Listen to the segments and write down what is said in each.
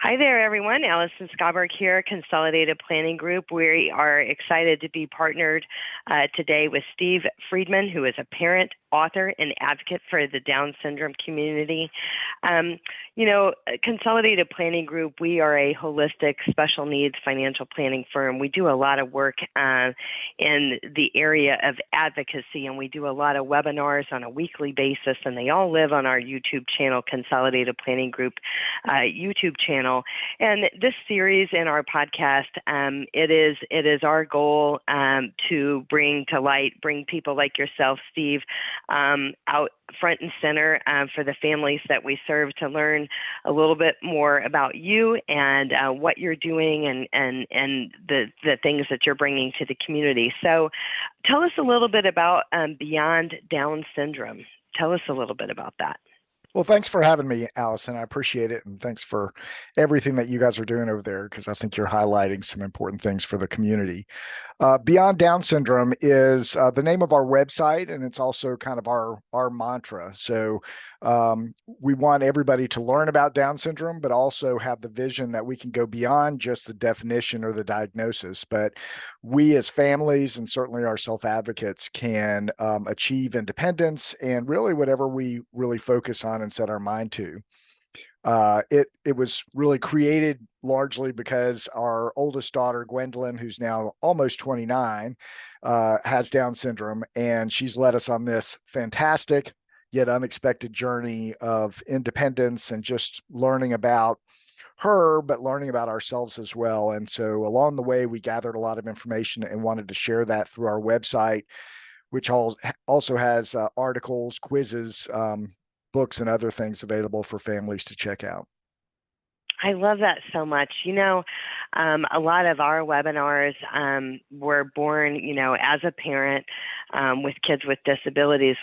Hi there, everyone. Allison Scoberg here, Consolidated Planning Group. We are excited to be partnered today with Steve Friedman, who is a parent, author, and advocate for the Down syndrome community. Um, Consolidated Planning Group, we are a holistic special needs financial planning firm. We do a lot of work in the area of advocacy, and we do a lot of webinars on a weekly basis, and they all live on our YouTube channel, Consolidated Planning Group YouTube channel. And this series in our podcast, it is our goal to bring to light, bring people like yourself, Steve, out front and center for the families that we serve to learn a little bit more about you and what you're doing and the things that you're bringing to the community. So tell us a little bit about Beyond Down Syndrome. Tell us a little bit about that. Well, thanks for having me, Allison. I appreciate it. And thanks for everything that you guys are doing over there, because I think you're highlighting some important things for the community. Beyond Down Syndrome is the name of our website, and it's also kind of our mantra. So we want everybody to learn about Down syndrome, but also have the vision that we can go beyond just the definition or the diagnosis. But we as families, and certainly our self-advocates, can achieve independence and really whatever we really focus on and set our mind to. It was really created largely because our oldest daughter, Gwendolyn, who's now almost 29, has Down syndrome, and she's led us on this fantastic yet unexpected journey of independence and just learning about her, but learning about ourselves as well. And so along the way, we gathered a lot of information and wanted to share that through our website, which also has articles, quizzes, books, and other things available for families to check out. I love that so much. A lot of our webinars were born, as a parent with kids with disabilities.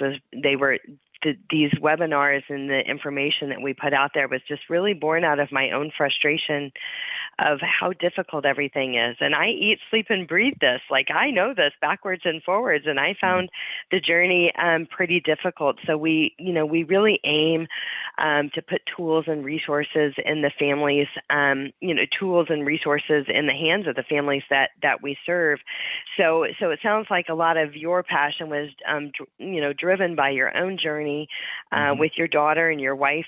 These webinars and the information that we put out there was just really born out of my own frustration of how difficult everything is. And I eat, sleep, and breathe this. Like, I know this backwards and forwards, and I found the journey pretty difficult. So we really aim to put tools and resources in the families, tools and resources in the hands of the families that we serve. So it sounds like a lot of your passion was, driven by your own journey with your daughter and your wife,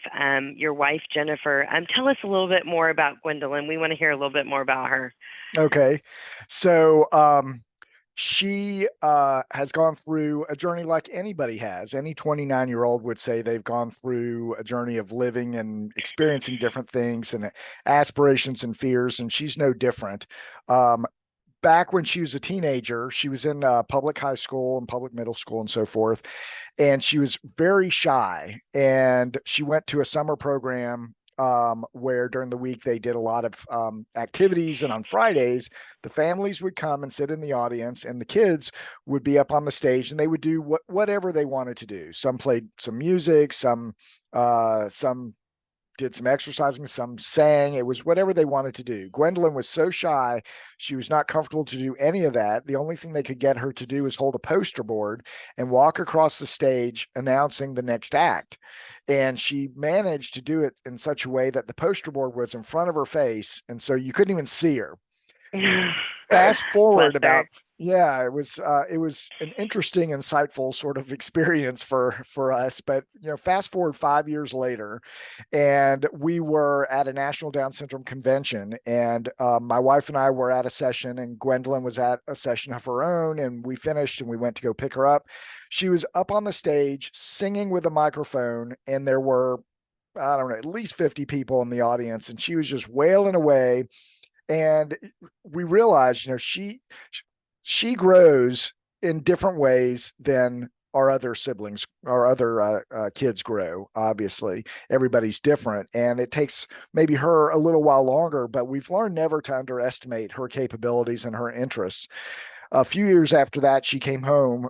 Jennifer. Tell us a little bit more about Gwendolyn. We want to hear a little bit more about her. Okay. So she has gone through a journey like anybody has. Any 29-year-old would say they've gone through a journey of living and experiencing different things and aspirations and fears, and she's no different. Back when she was a teenager, she was in public high school and public middle school and so forth, and she was very shy. And she went to a summer program where during the week they did a lot of activities, and on Fridays the families would come and sit in the audience, and the kids would be up on the stage, and they would do whatever they wanted to do. Some played some music, some did some exercising, some sang. It was whatever they wanted to do. Gwendolyn was so shy, she was not comfortable to do any of that. The only thing they could get her to do was hold a poster board and walk across the stage announcing the next act. And she managed to do it in such a way that the poster board was in front of her face, and so you couldn't even see her. Fast forward about, it was an interesting, insightful sort of experience for us. But fast forward 5 years later, and we were at a National Down Syndrome convention, and my wife and I were at a session, and Gwendolyn was at a session of her own, and we finished and we went to go pick her up. She was up on the stage singing with a microphone, and there were, I don't know, at least 50 people in the audience, and she was just wailing away. And we realized, she grows in different ways than our other siblings, our other kids grow. Obviously, everybody's different, and it takes maybe her a little while longer, but we've learned never to underestimate her capabilities and her interests. A few years after that, she came home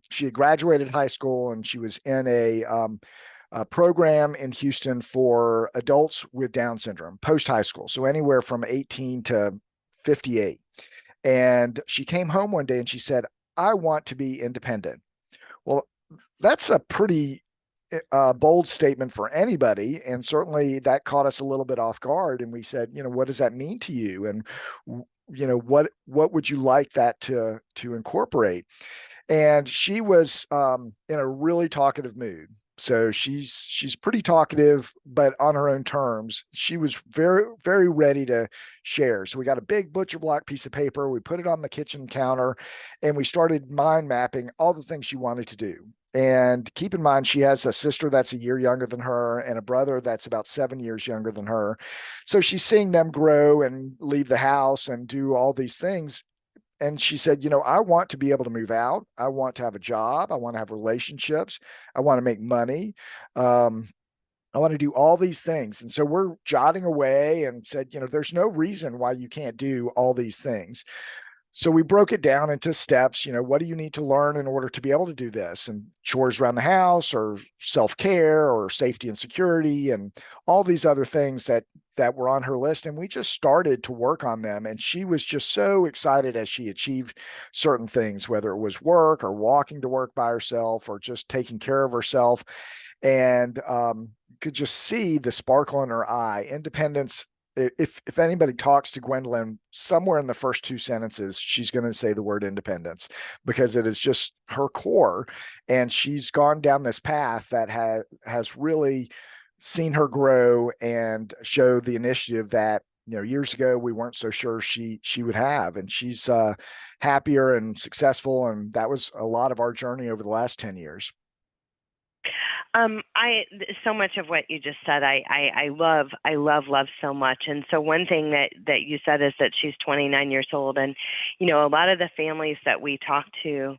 she had graduated high school, and she was in a program in Houston for adults with Down syndrome, post-high school, so anywhere from 18 to 58. And she came home one day and she said, "I want to be independent." Well, that's a pretty bold statement for anybody. And certainly that caught us a little bit off guard. And we said, what does that mean to you? And, what would you like that to incorporate? And she was in a really talkative mood. So she's pretty talkative, but on her own terms. She was very, very ready to share. So we got a big butcher block piece of paper. We put it on the kitchen counter, and we started mind mapping all the things she wanted to do. And keep in mind, she has a sister that's a year younger than her and a brother that's about 7 years younger than her. So she's seeing them grow and leave the house and do all these things. And she said, I want to be able to move out. I want to have a job. I want to have relationships. I want to make money. Um, I want to do all these things. And so we're jotting away and said, there's no reason why you can't do all these things. So we broke it down into steps. What do you need to learn in order to be able to do this? And chores around the house, or self-care, or safety and security, and all these other things that were on her list. And we just started to work on them. And she was just so excited as she achieved certain things, whether it was work or walking to work by herself or just taking care of herself. And could just see the sparkle in her eye. Independence. If anybody talks to Gwendolyn, somewhere in the first two sentences, she's going to say the word independence, because it is just her core. And she's gone down this path that has really seen her grow and show the initiative that, years ago we weren't so sure she would have. And she's happier and successful. And that was a lot of our journey over the last 10 years. I so much of what you just said, I love so much. And so one thing that you said is that she's 29 years old, and a lot of the families that we talk to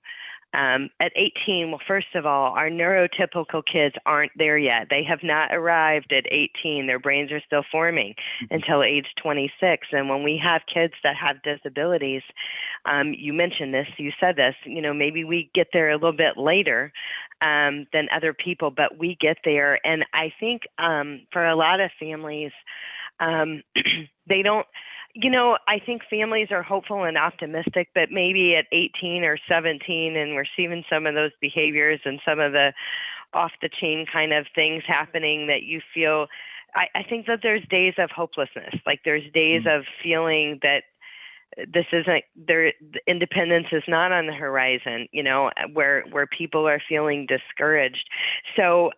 at 18, well, first of all, our neurotypical kids aren't there yet. They have not arrived at 18. Their brains are still forming until age 26. And when we have kids that have disabilities, you mentioned this, you said this, maybe we get there a little bit later than other people, but we get there. And I think for a lot of families, they don't, I think families are hopeful and optimistic, but maybe at 18 or 17, and we're seeing some of those behaviors and some of the off the chain kind of things happening that you feel, I think that there's days of hopelessness. Like there's days of feeling that this isn't there. Independence is not on the horizon, where people are feeling discouraged. So,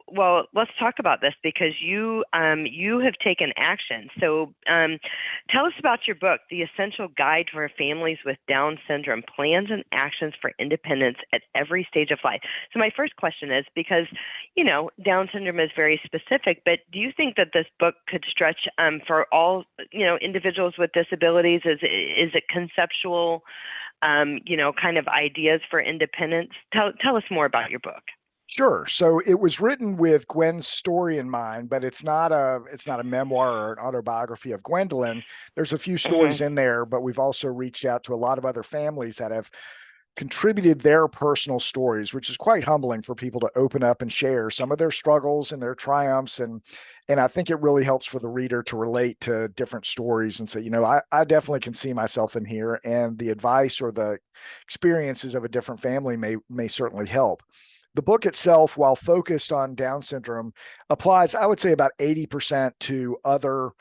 well, let's talk about this, because you have taken action. So, tell us about your book, The Essential Guide for Families with Down Syndrome: Plans and Actions for Independence at Every Stage of Life. So my first question is, because, Down syndrome is very specific, but do you think that this book could stretch for all, individuals with disabilities? Is it conceptual, kind of ideas for independence? Tell us more about your book. Sure. So it was written with Gwen's story in mind, but it's not a memoir or an autobiography of Gwendolyn. There's a few stories in there, but we've also reached out to a lot of other families that have contributed their personal stories, which is quite humbling for people to open up and share some of their struggles and their triumphs. And I think it really helps for the reader to relate to different stories and say, I definitely can see myself in here, and the advice or the experiences of a different family may certainly help. The book itself, while focused on Down syndrome, applies, I would say, about 80% to other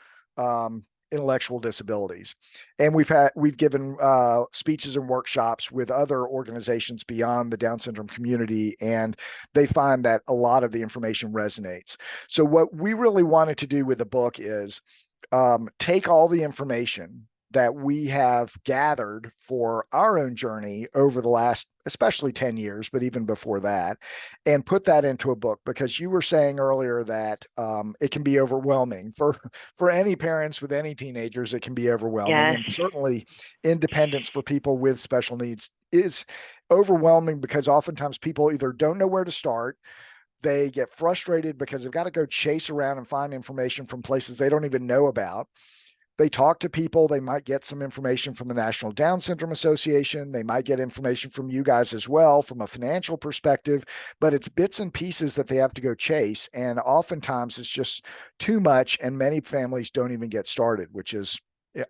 intellectual disabilities. And we've given speeches and workshops with other organizations beyond the Down syndrome community, and they find that a lot of the information resonates. So what we really wanted to do with the book is take all the information that we have gathered for our own journey over the last, especially 10 years, but even before that, and put that into a book. Because you were saying earlier that it can be overwhelming for any parents with any teenagers. It can be overwhelming. Yes. And certainly independence for people with special needs is overwhelming, because oftentimes people either don't know where to start, they get frustrated because they've got to go chase around and find information from places they don't even know about. They talk to people. They might get some information from the National Down Syndrome Association. They might get information from you guys as well from a financial perspective, but it's bits and pieces that they have to go chase. And oftentimes it's just too much. And many families don't even get started, which is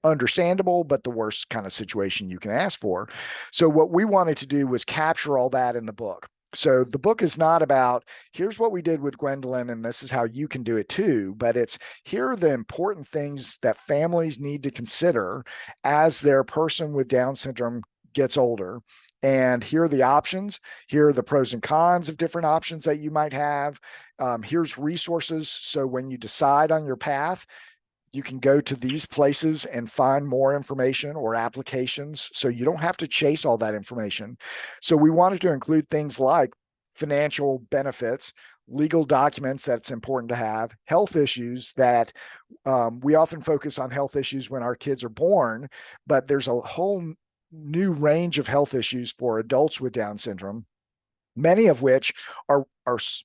understandable, but the worst kind of situation you can ask for. So what we wanted to do was capture all that in the book. So the book is not about here's what we did with Gwendolyn and this is how you can do it too, but it's here are the important things that families need to consider as their person with Down syndrome gets older. And here are the options. Here are the pros and cons of different options that you might have. Here's resources. So when you decide on your path, you can go to these places and find more information or applications. So you don't have to chase all that information. So we wanted to include things like financial benefits, legal documents that's important to have, health issues that we often focus on health issues when our kids are born, but there's a whole new range of health issues for adults with Down syndrome, many of which are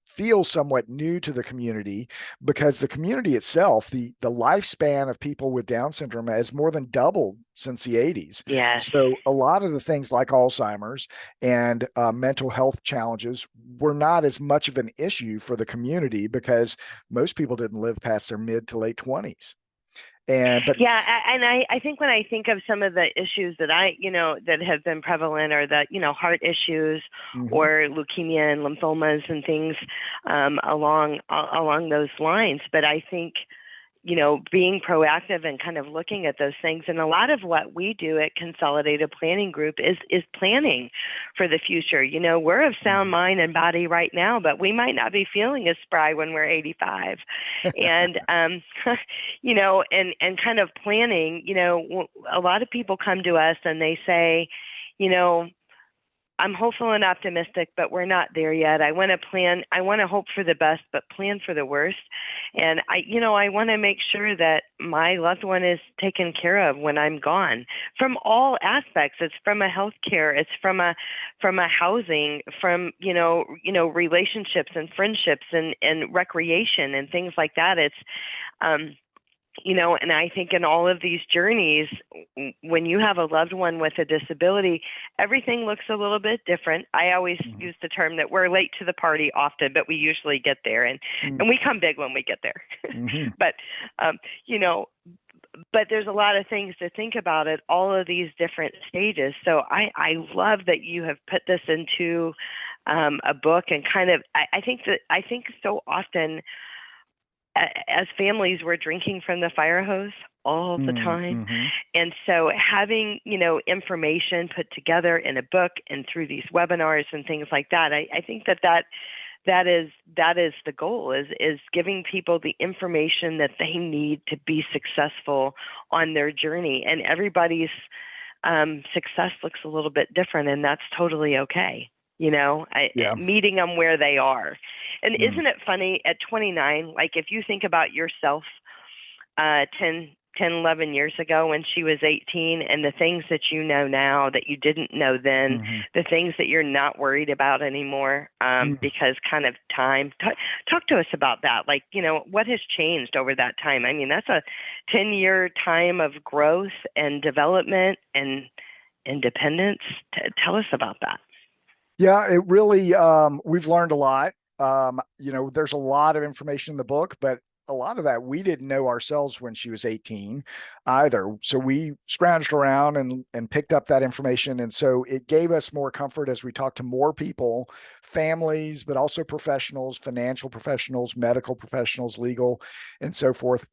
feel somewhat new to the community because the community itself, the lifespan of people with Down syndrome has more than doubled since the 80s. Yes. So a lot of the things like Alzheimer's and mental health challenges were not as much of an issue for the community because most people didn't live past their mid to late 20s. But Yeah, and I think when I think of some of the issues that that have been prevalent, or that, heart issues mm-hmm. or leukemia and lymphomas and things along those lines, but I think being proactive and kind of looking at those things. And a lot of what we do at Consolidated Planning Group is planning for the future. We're of sound mind and body right now, but we might not be feeling as spry when we're 85. And, and kind of planning, a lot of people come to us and they say, I'm hopeful and optimistic, but we're not there yet. I want to hope for the best, but plan for the worst. And I want to make sure that my loved one is taken care of when I'm gone, from all aspects. It's from a healthcare, it's from a housing, from, relationships and friendships and recreation and things like that. It's, and I think in all of these journeys, when you have a loved one with a disability, everything looks a little bit different. I always use the term that we're late to the party often, but we usually get there, and we come big when we get there. But, but there's a lot of things to think about at all of these different stages. So I love that you have put this into a book, and kind of, I think so often, as families, we're drinking from the fire hose all the time. And so having, information put together in a book and through these webinars and things like that, I think that is the goal, is giving people the information that they need to be successful on their journey. And everybody's success looks a little bit different, and that's totally okay. Meeting them where they are. And isn't it funny, at 29, like if you think about yourself 10, 11 years ago when she was 18, and the things that you know now that you didn't know then, the things that you're not worried about anymore, because kind of time. Talk to us about that. Like, what has changed over that time? I mean, that's a 10-year time of growth and development and independence. Tell us about that. Yeah, it really, we've learned a lot. There's a lot of information in the book, but a lot of that we didn't know ourselves when she was 18 either. So we scrounged around and picked up that information. And so it gave us more comfort as we talked to more people, families, but also professionals, financial professionals, medical professionals, legal, and so forth.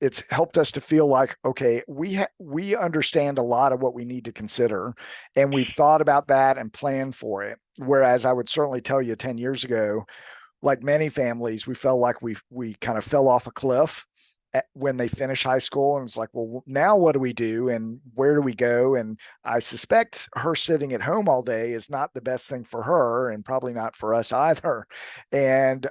It's helped us to feel like, okay, we understand a lot of what we need to consider, and we've thought about that and planned for it. Whereas I would certainly tell you 10 years ago, like many families, we felt like we kind of fell off a cliff when they finish high school, and it's like, well, now what do we do and where do we go? And I suspect her sitting at home all day is not the best thing for her, and probably not for us either. And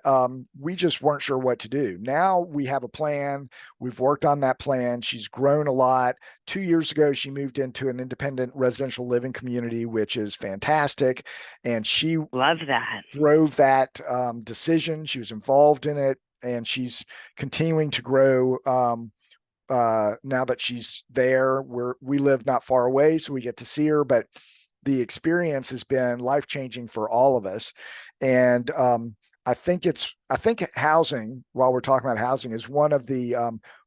we just weren't sure what to do. Now we have a plan. We've worked on that plan. She's grown a lot. 2 years ago, she moved into an independent residential living community, which is fantastic. And she love that, drove that decision. She was involved in it, and she's continuing to grow. Now that she's there, we live not far away, so we get to see her, but the experience has been life-changing for all of us. And I think housing, while we're talking about housing, is one of the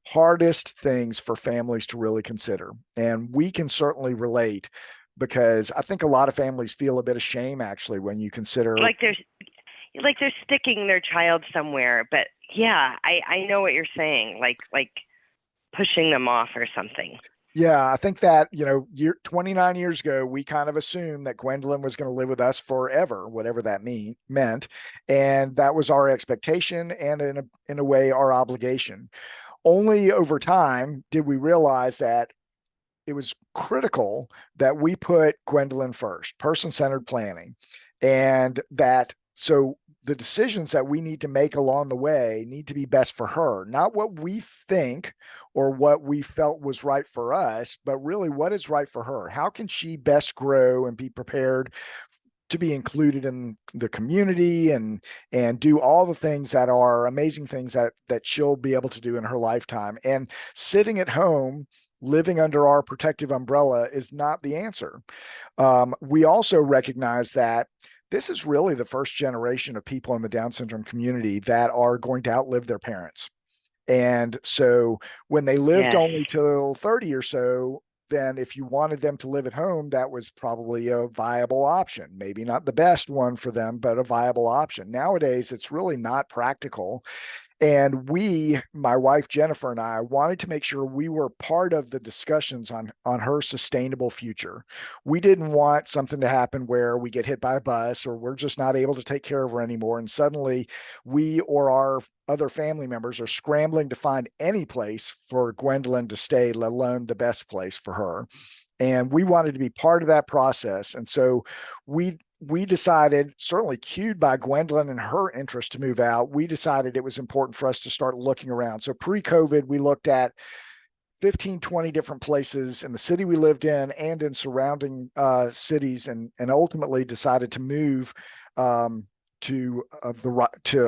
hardest things for families to really consider. And we can certainly relate. because I think a lot of families feel a bit of shame actually when you consider. Like they're sticking their child somewhere, but yeah, I know what you're saying. Like pushing them off or something. Yeah, I think that, 29 years ago, we kind of assumed that Gwendolyn was going to live with us forever, whatever that meant. And that was our expectation and in a way, our obligation. Only over time did we realize that it was critical that we put Gwendolyn first, person-centered planning, and that so the decisions that we need to make along the way need to be best for her, not what we think or what we felt was right for us, but really what is right for her. How can she best grow and be prepared to be included in the community and do all the things that are amazing things that she'll be able to do in her lifetime. And sitting at home living under our protective umbrella is not the answer. We also recognize that this is really the first generation of people in the Down syndrome community that are going to outlive their parents. And so when they lived Yes. only till 30 or so, then if you wanted them to live at home, that was probably a viable option. Maybe not the best one for them, but a viable option. Nowadays, it's really not practical. And we, my wife Jennifer and I, wanted to make sure we were part of the discussions on her sustainable future. We didn't want something to happen where we get hit by a bus or we're just not able to take care of her anymore, and suddenly we or our other family members are scrambling to find any place for Gwendolyn to stay, let alone the best place for her. And we wanted to be part of that process. And so we decided, certainly cued by Gwendolyn and her interest to move out, we decided it was important for us to start looking around. So pre-COVID, we looked at 15, 20 different places in the city we lived in and in surrounding cities, and ultimately decided to move to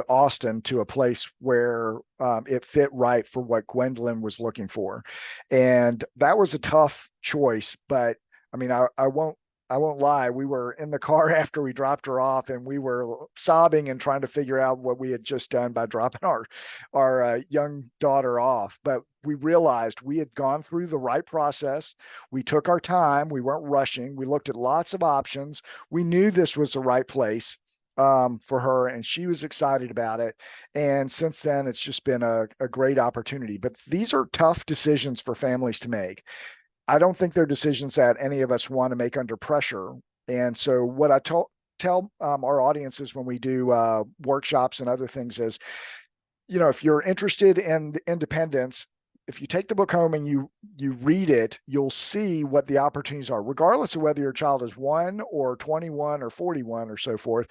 Austin, to a place where it fit right for what Gwendolyn was looking for. And that was a tough choice, but I mean, I won't lie. We were in the car after we dropped her off, and we were sobbing and trying to figure out what we had just done by dropping our young daughter off. But we realized we had gone through the right process. We took our time. We weren't rushing. We looked at lots of options. We knew this was the right place for her, and she was excited about it. And since then, it's just been a great opportunity. But these are tough decisions for families to make. I don't think they're decisions that any of us want to make under pressure. And so, what I tell our audiences when we do workshops and other things is, if you're interested in independence, if you take the book home and you read it, you'll see what the opportunities are, regardless of whether your child is 1 or 21 or 41 or so forth,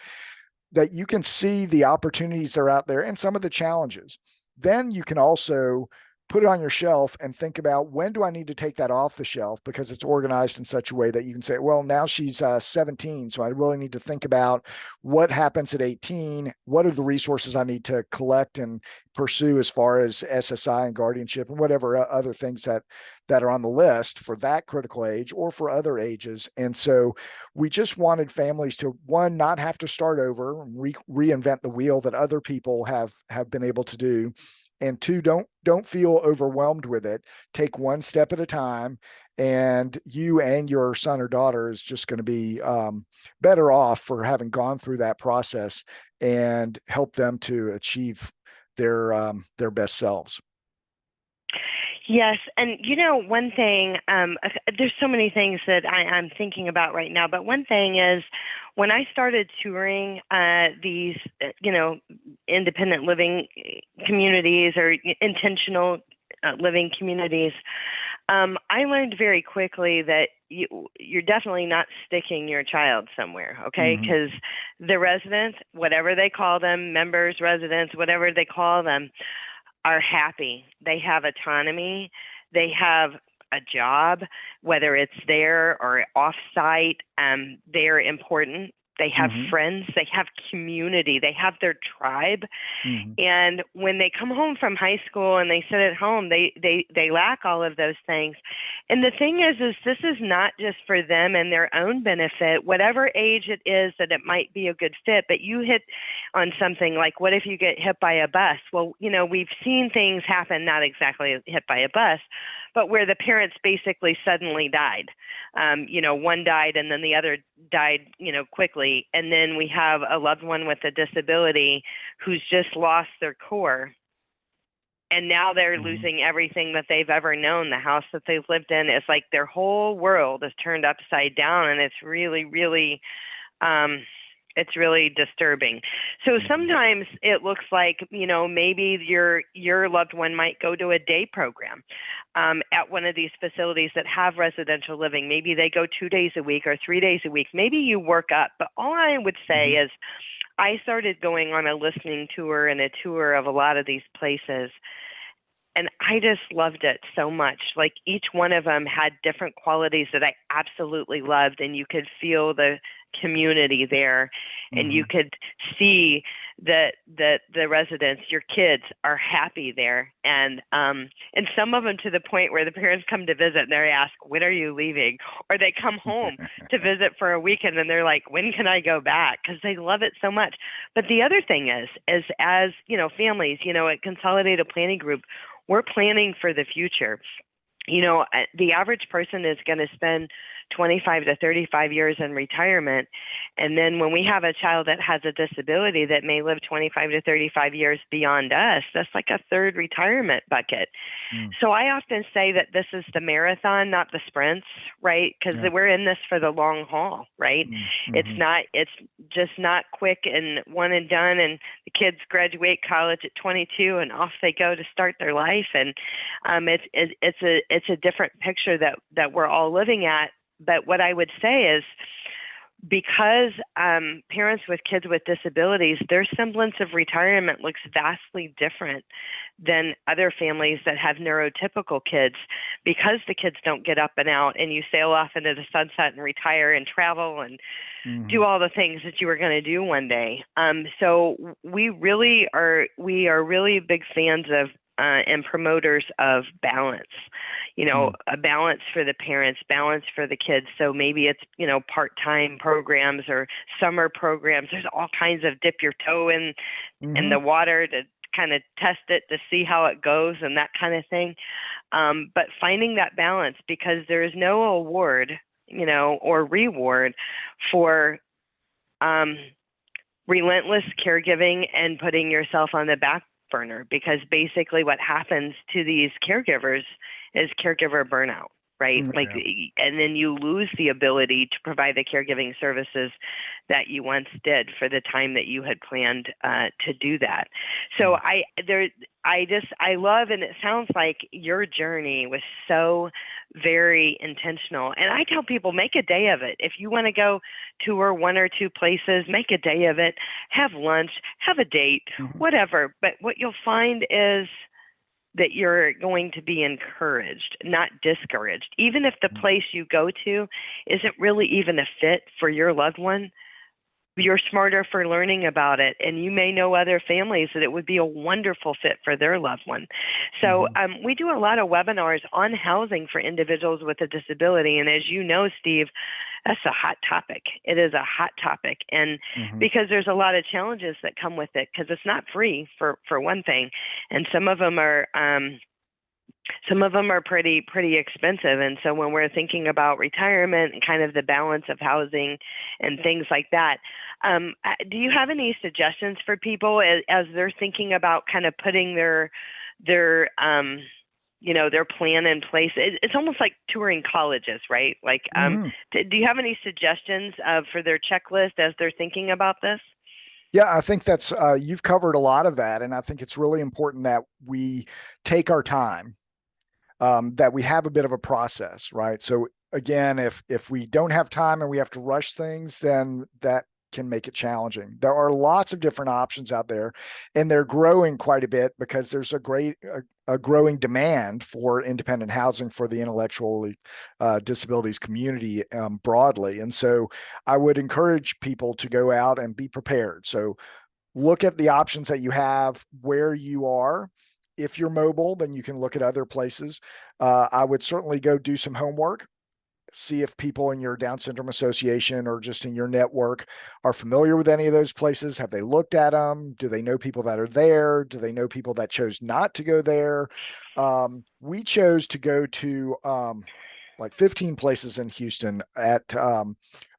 that you can see the opportunities that are out there and some of the challenges. Then you can also put it on your shelf and think about, when do I need to take that off the shelf, because it's organized in such a way that you can say, well, now she's 17, so I really need to think about what happens at 18. What are the resources I need to collect and pursue as far as SSI and guardianship and whatever other things that are on the list for that critical age or for other ages. And so we just wanted families to, one, not have to start over, reinvent the wheel that other people have been able to do, and two, don't feel overwhelmed with it. Take one step at a time, and you and your son or daughter is just going to be better off for having gone through that process and help them to achieve their best selves. Yes, and one thing, there's so many things that I'm thinking about right now, but one thing is, when I started touring these, independent living communities or intentional living communities, I learned very quickly that you're definitely not sticking your child somewhere, okay? Because the residents, whatever they call them, members, residents, whatever they call them, are happy. They have autonomy. They have a job, whether it's there or off-site. They're important. They have friends. They have community. They have their tribe. And when they come home from high school and they sit at home, they lack all of those things. And the thing is this is not just for them and their own benefit, whatever age it is that it might be a good fit. But you hit on something like, what if you get hit by a bus? Well, we've seen things happen, not exactly hit by a bus, but where the parents basically suddenly died. One died and then the other died, quickly. And then we have a loved one with a disability who's just lost their core. And now they're losing everything that they've ever known. The house that they've lived in, it's like their whole world is turned upside down, and it's really, really, it's really disturbing. So sometimes it looks like, maybe your loved one might go to a day program at one of these facilities that have residential living. Maybe they go 2 days a week or 3 days a week. Maybe you work up. But all I would say is I started going on a listening tour and a tour of a lot of these places. And I just loved it so much. Like each one of them had different qualities that I absolutely loved. And you could feel the community there, and you could see that the residents, your kids, are happy there. And some of them to the point where the parents come to visit and they ask, when are you leaving? Or they come home to visit for a weekend and they're like, when can I go back? Because they love it so much. But the other thing is as, families, at Consolidated Planning Group, we're planning for the future. The average person is going to spend 25 to 35 years in retirement. And then when we have a child that has a disability that may live 25 to 35 years beyond us, that's like a third retirement bucket. So I often say that this is the marathon, not the sprints, right? Because we're in this for the long haul, right? It's just not quick and one and done. And the kids graduate college at 22 and off they go to start their life. And it's a different picture that we're all living at. But what I would say is, because parents with kids with disabilities, their semblance of retirement looks vastly different than other families that have neurotypical kids, because the kids don't get up and out and you sail off into the sunset and retire and travel and do all the things that you were going to do one day. So we are really big fans of and promoters of balance, a balance for the parents, balance for the kids. So maybe it's, part-time programs or summer programs. There's all kinds of dip your toe in the water to kind of test it to see how it goes and that kind of thing. But finding that balance, because there is no award, or reward for relentless caregiving and putting yourself on the back burner, because basically what happens to these caregivers is caregiver burnout, right? And then you lose the ability to provide the caregiving services that you once did for the time that you had planned to do that. So I love, and it sounds like your journey was so very intentional. And I tell people, make a day of it. If you want to go tour one or two places, make a day of it, have lunch, have a date, whatever. But what you'll find is that you're going to be encouraged, not discouraged. Even if the place you go to isn't really even a fit for your loved one, you're smarter for learning about it. And you may know other families that it would be a wonderful fit for their loved one. So we do a lot of webinars on housing for individuals with a disability. And as you know, Steve, that's a hot topic. It is a hot topic. And because there's a lot of challenges that come with it, because it's not free for one thing. And some of them are pretty expensive. And so when we're thinking about retirement and kind of the balance of housing and things like that, do you have any suggestions for people as they're thinking about kind of putting their plan in place? It's almost like touring colleges, right? Like, do you have any suggestions for their checklist as they're thinking about this? Yeah, I think that's you've covered a lot of that, and I think it's really important that we take our time, that we have a bit of a process, right? So again, if we don't have time and we have to rush things, then that can make it challenging. There are lots of different options out there, and they're growing quite a bit because there's a growing demand for independent housing for the intellectual disabilities community broadly. And so I would encourage people to go out and be prepared. So look at the options that you have where you are. If you're mobile, then you can look at other places. I would certainly go do some homework. see if people in your Down Syndrome Association or just in your network are familiar with any of those places. Have they looked at them? Do they know people that are there? Do they know people that chose not to go there? We chose to go to like 15 places in Houston at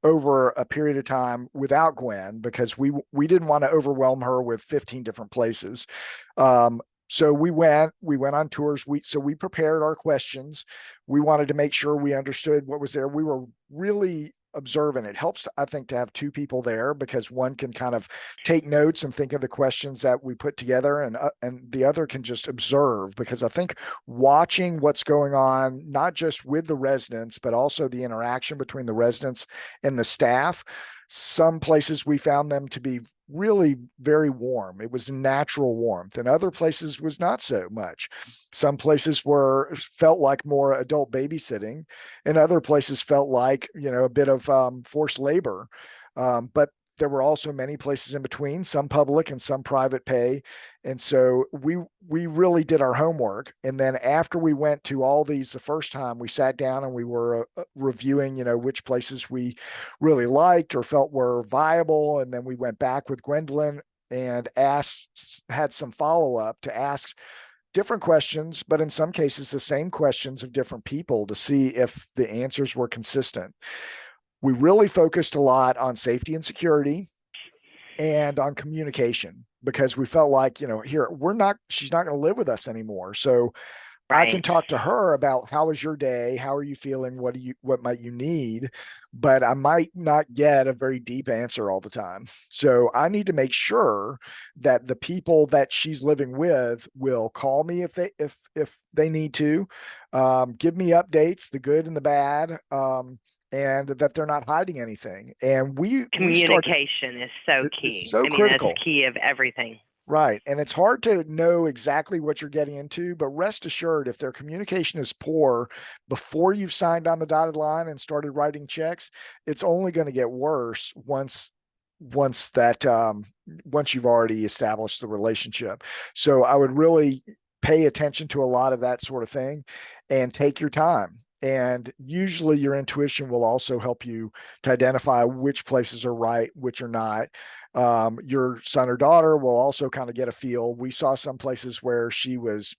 over a period of time without Gwen, because we didn't want to overwhelm her with 15 different places. So we went on tours. We prepared our questions. We wanted to make sure we understood what was there. We were really observant. It helps, I think, to have two people there, because one can kind of take notes and think of the questions that we put together, and the other can just observe, because I think watching what's going on, not just with the residents, but also the interaction between the residents and the staff. Some places we found them to be really very warm. It was natural warmth, and other places was not so much. Some places felt like more adult babysitting, and other places felt like, a bit of forced labor. But there were also many places in between, some public and some private pay. And so we really did our homework. And then after we went to all these the first time, we sat down and we were reviewing, which places we really liked or felt were viable. And then we went back with Gwendolyn and had some follow-up to ask different questions, but in some cases the same questions of different people, to see if the answers were consistent. We really focused a lot on safety and security and on communication, because we felt like, she's not going to live with us anymore. So I can Right. talk to her about, how was your day? How are you feeling? What might you need? But I might not get a very deep answer all the time. So I need to make sure that the people that she's living with will call me if they need to, give me updates, the good and the bad, and that they're not hiding anything. And we started. Communication is so It's key. so I mean, that's critical. key of everything. Right. And it's hard to know exactly what you're getting into, but rest assured, if their communication is poor before you've signed on the dotted line and started writing checks, it's only going to get worse once you've already established the relationship. So I would really pay attention to a lot of that sort of thing and take your time. And usually your intuition will also help you to identify which places are right, which are not. Your son or daughter will also kind of get a feel. We saw some places where she was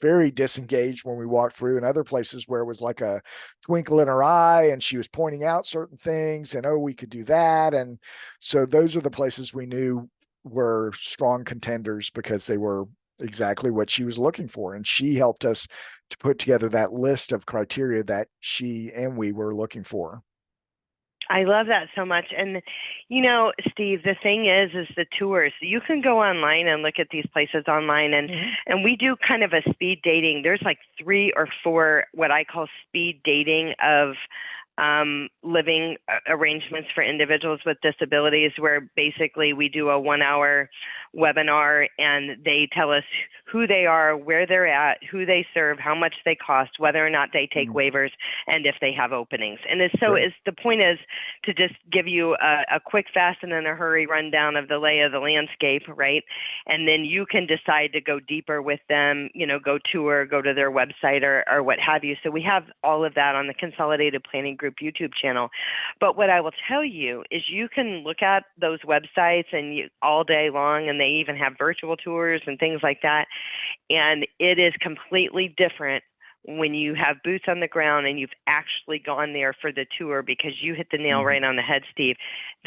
very disengaged when we walked through, and other places where it was like a twinkle in her eye and she was pointing out certain things and, oh, we could do that. And so those are the places we knew were strong contenders, because they were exactly what she was looking for. And she helped us to put together that list of criteria that she and we were looking for. I love that so much. And, Steve, the thing is the tours. You can go online and look at these places online, and we do kind of a speed dating. There's like 3 or 4 what I call speed dating of living arrangements for individuals with disabilities, where basically we do a 1-hour webinar and they tell us who they are, where they're at, who they serve, how much they cost, whether or not they take waivers, and if they have openings. And the point is to just give you a quick, fast, and in a hurry rundown of the lay of the landscape, right? And then you can decide to go deeper with them, go tour, go to their website or what have you. So we have all of that on the Consolidated Planning Group YouTube channel. But what I will tell you is you can look at those websites all day long, and they even have virtual tours and things like that. And it is completely different when you have boots on the ground and you've actually gone there for the tour, because you hit the nail right on the head, Steve.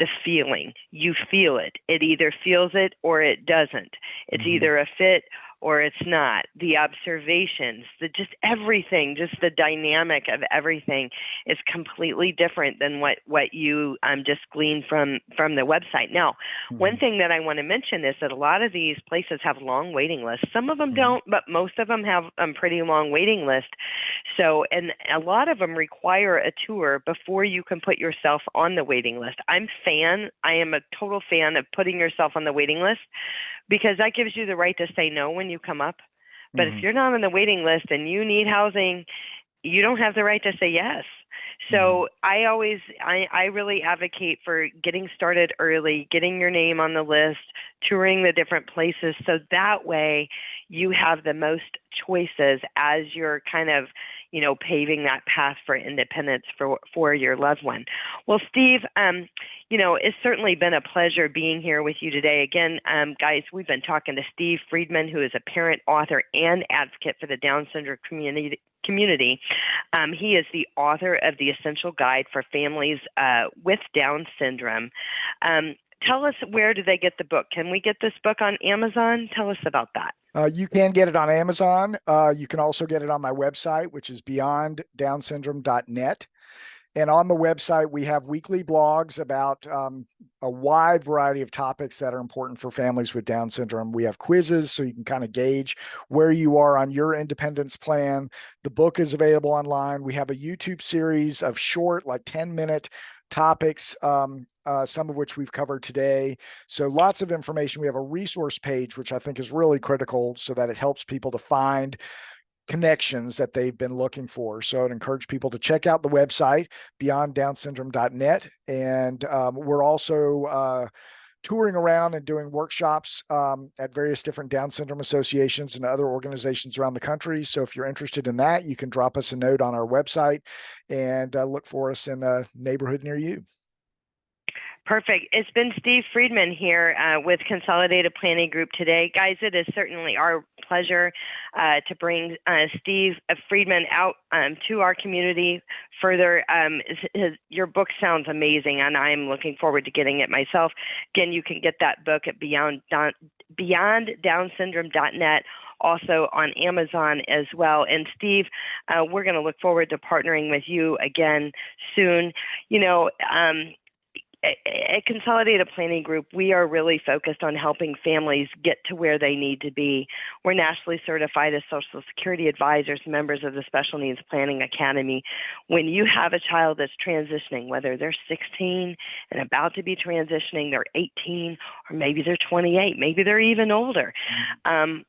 The feeling, you feel it. It either feels it or it doesn't. It's either a fit or it's not. The observations, just everything, just the dynamic of everything is completely different than what you just gleaned from the website. Now, one thing that I want to mention is that a lot of these places have long waiting lists. Some of them don't, but most of them have a pretty long waiting list. So, and a lot of them require a tour before you can put yourself on the waiting list. I am a total fan of putting yourself on the waiting list, because that gives you the right to say no when you come up. But if you're not on the waiting list and you need housing, you don't have the right to say yes. So I really advocate for getting started early, getting your name on the list, touring the different places, so that way you have the most choices as you're kind of, paving that path for independence for your loved one. Well, Steve, it's certainly been a pleasure being here with you today. Again, guys, we've been talking to Steve Friedman, who is a parent, author, and advocate for the Down syndrome community. He is the author of The Essential Guide for Families with Down Syndrome. Tell us, where do they get the book? Can we get this book on Amazon? Tell us about that. You can get it on Amazon. You can also get it on my website, which is beyonddownsyndrome.net. And on the website, we have weekly blogs about a wide variety of topics that are important for families with Down syndrome. We have quizzes so you can kind of gauge where you are on your independence plan. The book is available online. We have a YouTube series of short, like 10-minute topics, some of which we've covered today. So lots of information. We have a resource page, which I think is really critical so that it helps people to find connections that they've been looking for. So I'd encourage people to check out the website, beyonddownsyndrome.net. And we're also touring around and doing workshops at various different Down syndrome associations and other organizations around the country. So if you're interested in that, you can drop us a note on our website and look for us in a neighborhood near you. Perfect. It's been Steve Friedman here with Consolidated Planning Group today. Guys, it is certainly our pleasure to bring Steve Friedman out to our community further. Your book sounds amazing, and I'm looking forward to getting it myself. Again, you can get that book at beyonddownsyndrome.net. Also on Amazon as well. And Steve, we're going to look forward to partnering with you again soon. At Consolidated Planning Group, we are really focused on helping families get to where they need to be. We're nationally certified as Social Security advisors, members of the Special Needs Planning Academy. When you have a child that's transitioning, whether they're 16 and about to be transitioning, they're 18, or maybe they're 28, maybe they're even older,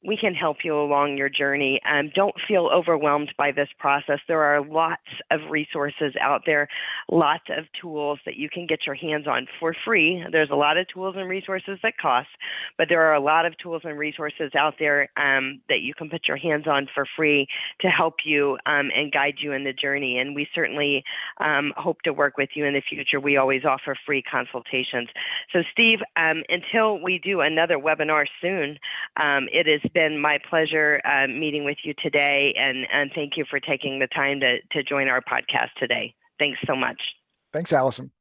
we can help you along your journey. Don't feel overwhelmed by this process. There are lots of resources out there, lots of tools that you can get your hands on for free. There's a lot of tools and resources that cost, but there are a lot of tools and resources out there that you can put your hands on for free to help you and guide you in the journey. And we certainly hope to work with you in the future. We always offer free consultations. So Steve, until we do another webinar soon, it has been my pleasure meeting with you today, and thank you for taking the time to join our podcast today. Thanks so much. Thanks, Allison.